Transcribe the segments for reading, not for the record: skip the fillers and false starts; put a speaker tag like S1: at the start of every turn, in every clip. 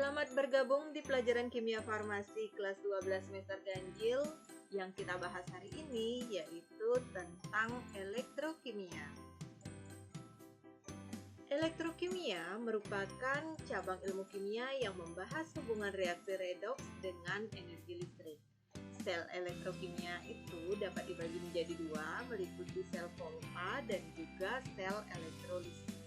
S1: Selamat bergabung di pelajaran Kimia Farmasi kelas 12 semester ganjil. Yang kita bahas hari ini yaitu tentang elektrokimia. Elektrokimia merupakan cabang ilmu kimia yang membahas hubungan reaksi redoks dengan energi listrik. Sel elektrokimia itu dapat dibagi menjadi dua, meliputi sel Volta dan juga sel elektrolisis.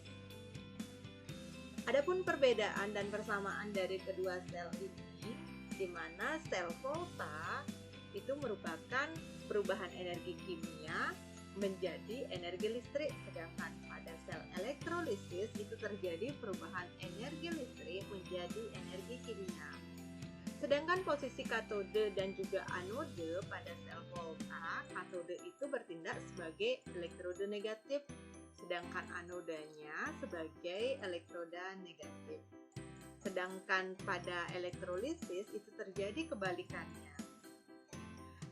S1: Adapun perbedaan dan persamaan dari kedua sel ini, di mana sel Volta itu merupakan perubahan energi kimia menjadi energi listrik, sedangkan pada sel elektrolisis itu terjadi perubahan energi listrik menjadi energi kimia. Sedangkan posisi katode dan juga anode pada sel Volta, katode itu bertindak sebagai elektroda negatif, sedangkan anodanya sebagai elektroda negatif. Sedangkan pada elektrolisis itu terjadi kebalikannya.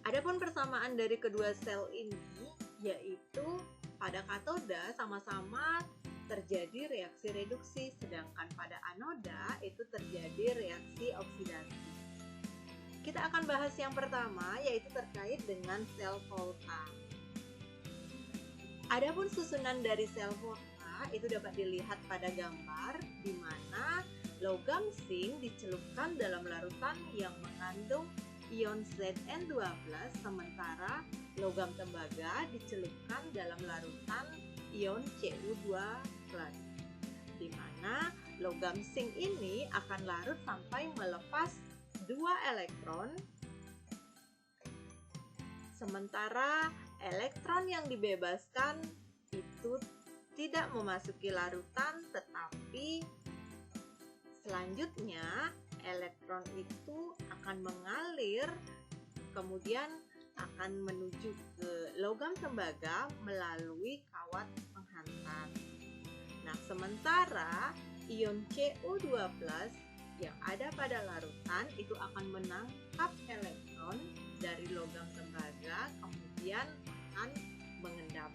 S1: Adapun persamaan dari kedua sel ini yaitu pada katoda sama-sama terjadi reaksi reduksi, sedangkan pada anoda itu terjadi reaksi oksidasi. Kita akan bahas yang pertama yaitu terkait dengan sel Volta. Adapun susunan dari sel Volta itu dapat dilihat pada gambar di mana logam zinc dicelupkan dalam larutan yang mengandung ion Zn2+, sementara logam tembaga dicelupkan dalam larutan ion Cu2+, di mana logam zinc ini akan larut sampai melepas 2 elektron, sementara elektron yang dibebaskan itu tidak memasuki larutan, tetapi selanjutnya elektron itu akan mengalir kemudian akan menuju ke logam tembaga melalui kawat penghantar. Nah, sementara ion Cu2+ yang ada pada larutan itu akan menangkap elektron dari logam tembaga kemudian akan mengendap.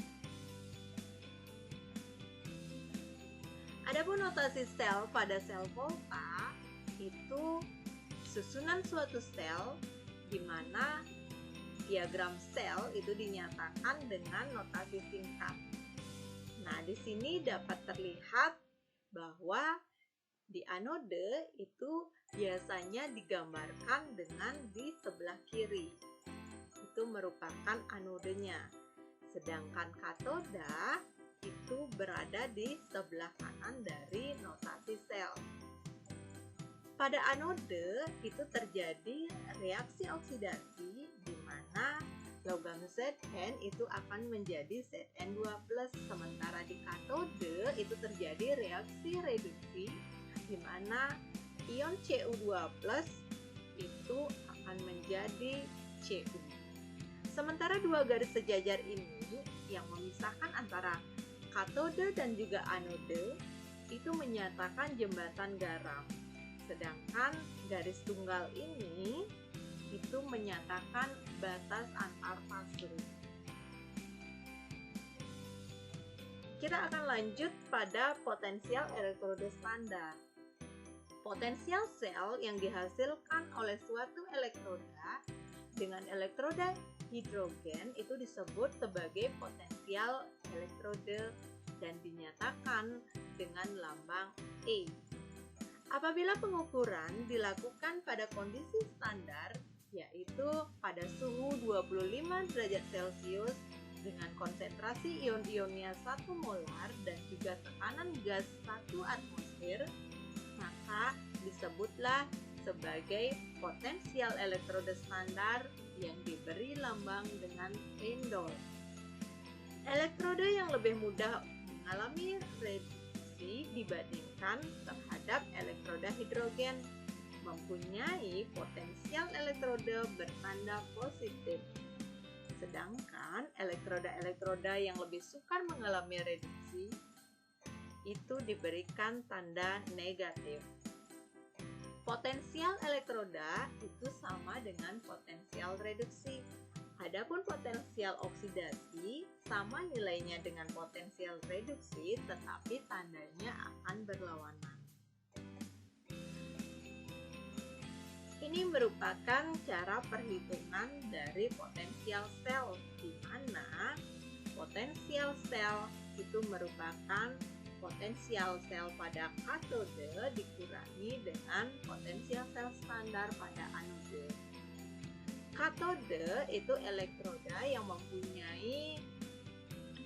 S1: Adapun notasi sel pada sel Volta itu susunan suatu sel di mana diagram sel itu dinyatakan dengan notasi singkat. Nah, di sini dapat terlihat bahwa di anode itu biasanya digambarkan dengan di sebelah kiri. Itu merupakan anodenya. Sedangkan katoda itu berada di sebelah kanan dari notasi sel. Pada anode itu terjadi reaksi oksidasi di mana logam Zn itu akan menjadi Zn2+, sementara di katode itu terjadi reaksi reduksi di mana ion Cu2+ itu akan menjadi Cu. Sementara dua garis sejajar ini yang memisahkan antara katode dan juga anode itu menyatakan jembatan garam. Sedangkan garis tunggal ini itu menyatakan batas antar fase. Kita akan lanjut pada potensial elektroda standar. Potensial sel yang dihasilkan oleh suatu elektroda dengan elektroda hidrogen itu disebut sebagai potensial elektroda dan dinyatakan dengan lambang E. Apabila pengukuran dilakukan pada kondisi standar, yaitu pada suhu 25 derajat Celcius dengan konsentrasi ion-ionnya 1 molar dan juga tekanan gas 1 atmosfer, maka disebutlah sebagai potensial elektroda standar yang diberi lambang dengan endol. Elektroda yang lebih mudah mengalami reduksi dibandingkan terhadap elektroda hidrogen mempunyai potensial elektroda bertanda positif. Sedangkan elektroda-elektroda yang lebih sukar mengalami reduksi itu diberikan tanda negatif. Potensial elektroda itu sama dengan potensial reduksi. Adapun potensial oksidasi sama nilainya dengan potensial reduksi, tetapi tandanya akan berlawanan. Ini merupakan cara perhitungan dari potensial sel, di mana potensial sel itu merupakan potensial sel pada katode dikurangi dengan potensial sel standar pada anode. Katode itu elektroda yang mempunyai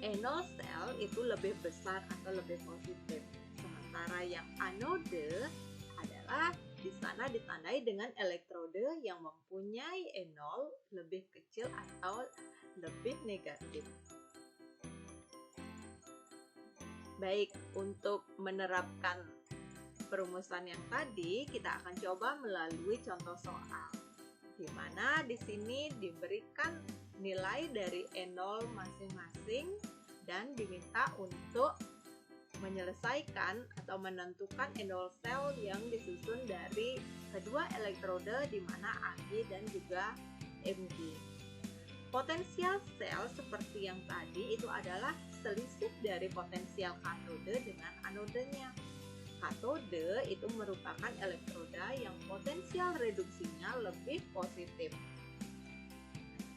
S1: enol sel itu lebih besar atau lebih positif. Sementara yang anode adalah di sana ditandai dengan elektroda yang mempunyai enol lebih kecil atau lebih negatif. Baik, untuk menerapkan perumusan yang tadi, kita akan coba melalui contoh soal, di mana di sini diberikan nilai dari enol masing-masing dan diminta untuk menyelesaikan atau menentukan enol sel yang disusun dari kedua elektroda di mana Ag dan juga Mg. Potensial sel seperti yang tadi itu adalah selisih dari potensial katode dengan anodenya. Katode itu merupakan elektroda yang potensial reduksinya lebih positif.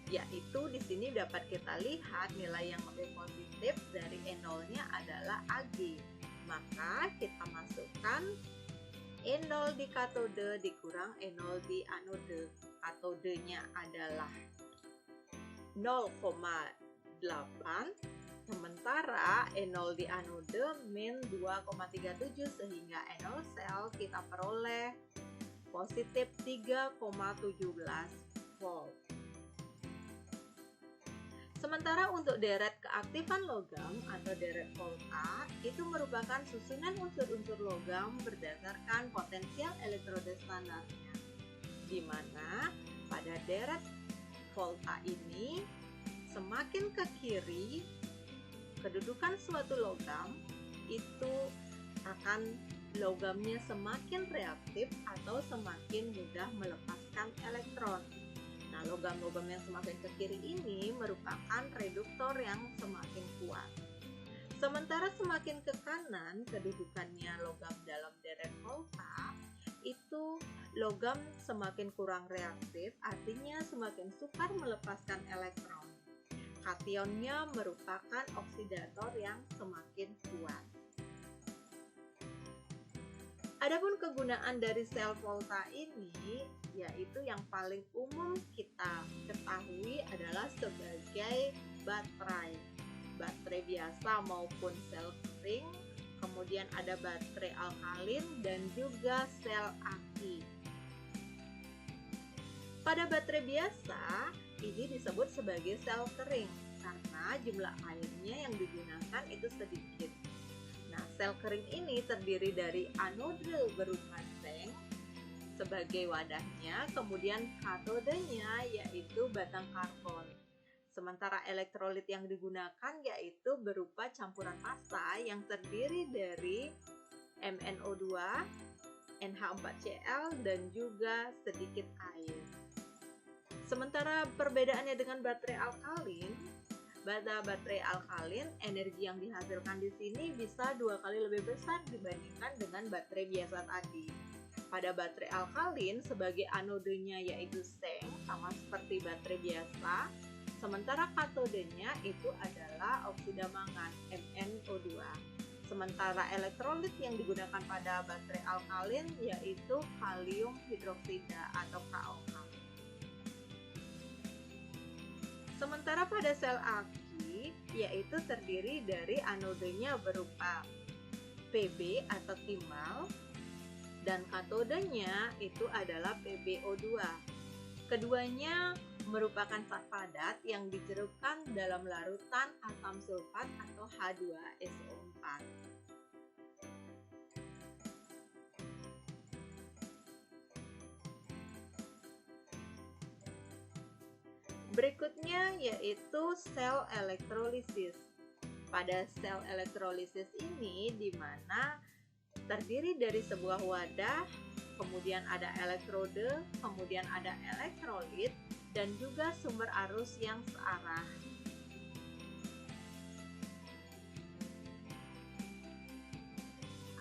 S1: Yaitu di sini dapat kita lihat nilai yang lebih positif dari enolnya adalah Ag. Maka kita masukkan enol di katode dikurang enol di anode. Katodenya adalah 0,8, sementara enol di anode min 2,37, sehingga enol sel kita peroleh positif 3,17 volt. Sementara untuk deret keaktifan logam atau deret volta itu merupakan susunan unsur-unsur logam berdasarkan potensial elektroda standarnya, di mana pada deret volta ini semakin ke kiri kedudukan suatu logam itu akan logamnya semakin reaktif atau semakin mudah melepaskan elektron. Nah, logam-logam yang semakin ke kiri ini merupakan reduktor yang semakin kuat. Sementara semakin ke kanan kedudukannya logam dalam deret volta itu logam semakin kurang reaktif, artinya semakin sukar melepaskan elektron. Kationnya merupakan oksidator yang semakin kuat. Adapun kegunaan dari sel volta ini, yaitu yang paling umum kita ketahui adalah sebagai baterai. Baterai biasa maupun sel kering, kemudian ada baterai alkalin dan juga sel aki. Pada baterai biasa, ini disebut sebagai sel kering karena jumlah airnya yang digunakan itu sedikit. Nah, sel kering ini terdiri dari anode berupa seng sebagai wadahnya, kemudian katodenya yaitu batang karbon. Sementara elektrolit yang digunakan yaitu berupa campuran pasta yang terdiri dari MnO2, NH4Cl, dan juga sedikit air. Sementara perbedaannya dengan baterai alkalin, pada baterai alkalin, energi yang dihasilkan di sini bisa 2 kali lebih besar dibandingkan dengan baterai biasa tadi. Pada baterai alkalin, sebagai anodenya yaitu seng, sama seperti baterai biasa, sementara katodenya itu adalah oksida mangan, MnO2. Sementara elektrolit yang digunakan pada baterai alkalin yaitu kalium hidroksida atau KOH. Sementara pada sel aki yaitu terdiri dari anodenya berupa Pb atau timbal dan katodenya itu adalah PbO2. Keduanya merupakan zat padat yang dicerupkan dalam larutan asam sulfat atau H2SO4. Berikutnya yaitu sel elektrolisis. Pada sel elektrolisis ini di mana terdiri dari sebuah wadah, kemudian ada elektrode, kemudian ada elektrolit, dan juga sumber arus yang searah.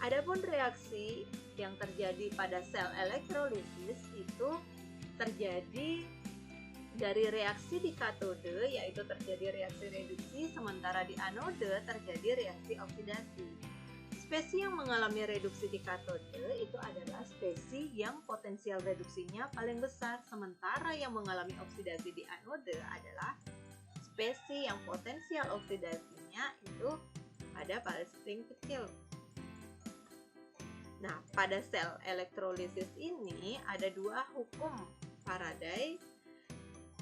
S1: Adapun reaksi yang terjadi pada sel elektrolisis itu terjadi dari reaksi di katode, yaitu terjadi reaksi reduksi, sementara di anode terjadi reaksi oksidasi. Spesies yang mengalami reduksi di katode itu adalah spesies yang potensial reduksinya paling besar, sementara yang mengalami oksidasi di anode adalah spesies yang potensial oksidasinya itu ada paling kecil. Nah, pada sel elektrolisis ini ada dua hukum Faraday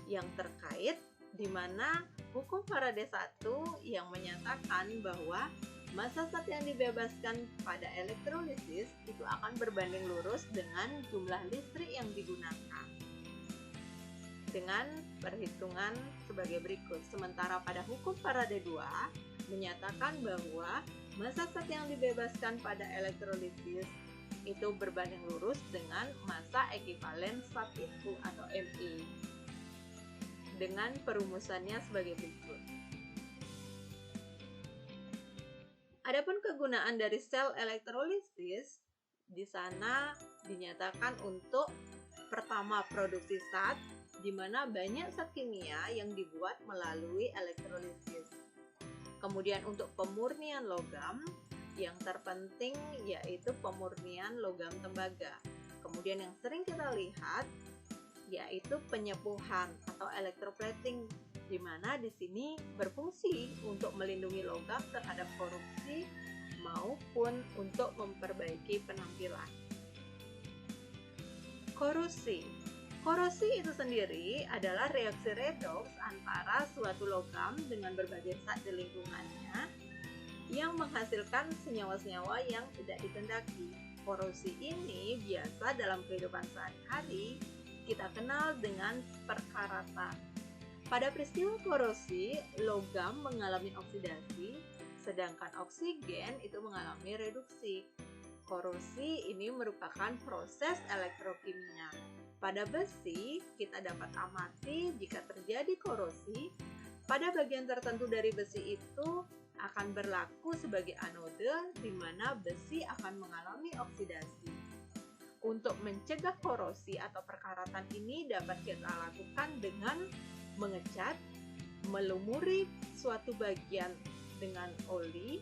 S1: yang terkait, di mana hukum Faraday 1 yang menyatakan bahwa massa zat yang dibebaskan pada elektrolisis itu akan berbanding lurus dengan jumlah listrik yang digunakan dengan perhitungan sebagai berikut. Sementara pada hukum Faraday 2 menyatakan bahwa massa zat yang dibebaskan pada elektrolisis itu berbanding lurus dengan massa ekivalen zat itu atau Me, dengan perumusannya sebagai berikut. Adapun kegunaan dari sel elektrolisis di sana dinyatakan untuk pertama produksi zat, di mana banyak zat kimia yang dibuat melalui elektrolisis. Kemudian untuk pemurnian logam, yang terpenting yaitu pemurnian logam tembaga. Kemudian yang sering kita lihat yaitu penyepuhan atau electroplating, di mana di sini berfungsi untuk melindungi logam terhadap korupsi maupun untuk memperbaiki penampilan. Korosi. Korosi itu sendiri adalah reaksi redoks antara suatu logam dengan berbagai zat di lingkungannya yang menghasilkan senyawa-senyawa yang tidak dikehendaki. Korosi ini biasa dalam kehidupan sehari-hari kita kenal dengan perkaratan. Pada peristiwa korosi, logam mengalami oksidasi, sedangkan oksigen itu mengalami reduksi. Korosi ini merupakan proses elektrokimia. Pada besi, kita dapat amati jika terjadi korosi, pada bagian tertentu dari besi itu akan berlaku sebagai anode, di mana besi akan mengalami oksidasi. Untuk mencegah korosi atau perkaratan ini dapat kita lakukan dengan mengecat, melumuri suatu bagian dengan oli,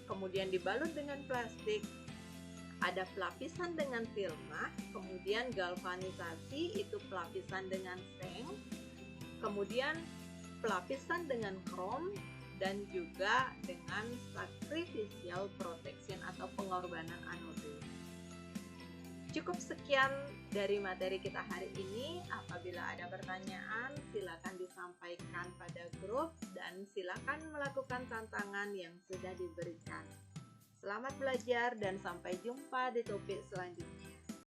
S1: kemudian dibalut dengan plastik, ada pelapisan dengan tilma, kemudian galvanisasi itu pelapisan dengan seng, kemudian pelapisan dengan krom, dan juga dengan sacrificial protection atau pengorbanan anode. Cukup sekian dari materi kita hari ini. Apabila ada pertanyaan, silakan disampaikan pada grup dan silakan melakukan tantangan yang sudah diberikan. Selamat belajar dan sampai jumpa di topik selanjutnya.